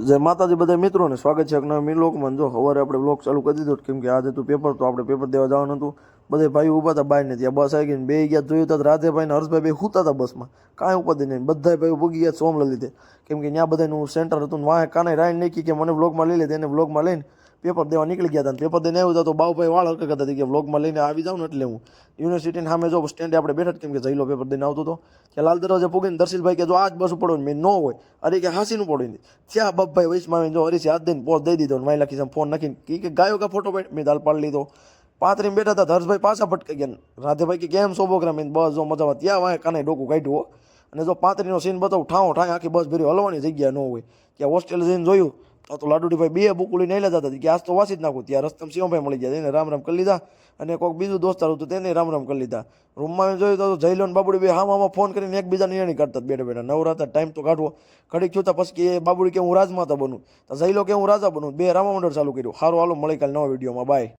જય માતાજી બધા મિત્રોને સ્વાગત છે એક નવા મિલોકમાં. જો સવારે આપણે બ્લોગ ચાલુ કરી દીધો કેમ કે આજે હતું પેપર, તો આપણે પેપર દેવા જવાનું હતું. બધા ભાઈઓ ઊભા હતા બહાર ને, ત્યાં બસ આવી ગઈ. બે ગયા જોયું તો રાધેભાઈ ને હર્ષભાઈ બે સૂતા હતા બસમાં, કાંઈ ઉપાધિ નહીં. બધા ભાઈઓ ભૂગી ગયા સોમલા લીધે, કેમ કે ત્યાં બધાનું સેન્ટર હતું ને વાંહે કાને રાઈન નાખી કે મને બ્લોગમાં લઈ લે. એને બ્લોગમાં લઈને પેપર દેવા નીકળી ગયા હતા. પેપર દઈને આવ્યું તો બાઉભાઈ વાળ હરકત હતા કે બ્લોગમાં લઈને આવી જાઉં ને એટલે હું યુનિવર્સિટીની સામે જો સ્ટેન્ડે આપણે બેઠા કેમ કે જઈલો પેપર દઈને આવતો હતો. કે લાલ દરવાજે પૂગીને દર્શિલભાઈ કે જો આજ બસ પડો ને મેં ન હોય અરે કે હાસીનું પડ્યું નહીં. ત્યાં બાપભાઈ વૈશમાં આવીને જો હરીસી હાથ દઈને પોસ્ટ દઈ દીધો ને વાઈ લખી ફોન નાખીને કે ગાયો કા ફોટો મેં દાલ પાડી લીધો. પાથરીને બેઠા હતા હર્ષભાઈ પાછા ભટકાઈ ગયા. રાધેભાઈ કે કેમ સો બોકરા મેં બસ જો મજામાં. ત્યાં વાંહે કાને ડોકું કાઢ્યું. અને જો પાથરીનો સીન બતાવું ઠાવો ઠાય આખી બસ ભેરી હલવાની જગ્યા ન હોય. ત્યાં હોસ્ટેલ જઈને જોયું તો લાડુડીભાઈ બે બુકુલી નહીં લેતા હતા કે આજ તો વાસી જ નાખું. ત્યાં રસ્તામાં શિવભાઈ મળી ગયા, એને રામ રામ કરી લીધા. અને કોઈક બીજું દોસ્તાર હતું તેને રામ રામ કરી લીધા. રૂમમાં જોયું તો જયલો ને બાબુડી બે હામાં ફોન કરીને એકબીજાની નિર્ણય કરતા બેઠા બેઠા. નવરાતા ટાઈમ તો કાઢવો ઘડીક થયું પછી એ બાબુડી કે હું રાજમાતા બનું, તો જયલો કે હું રાજા બનું. બે રામા મંડળ ચાલુ કર્યું. સારું હાલો મળી કાલે નવા વિડીયોમાં. બાય.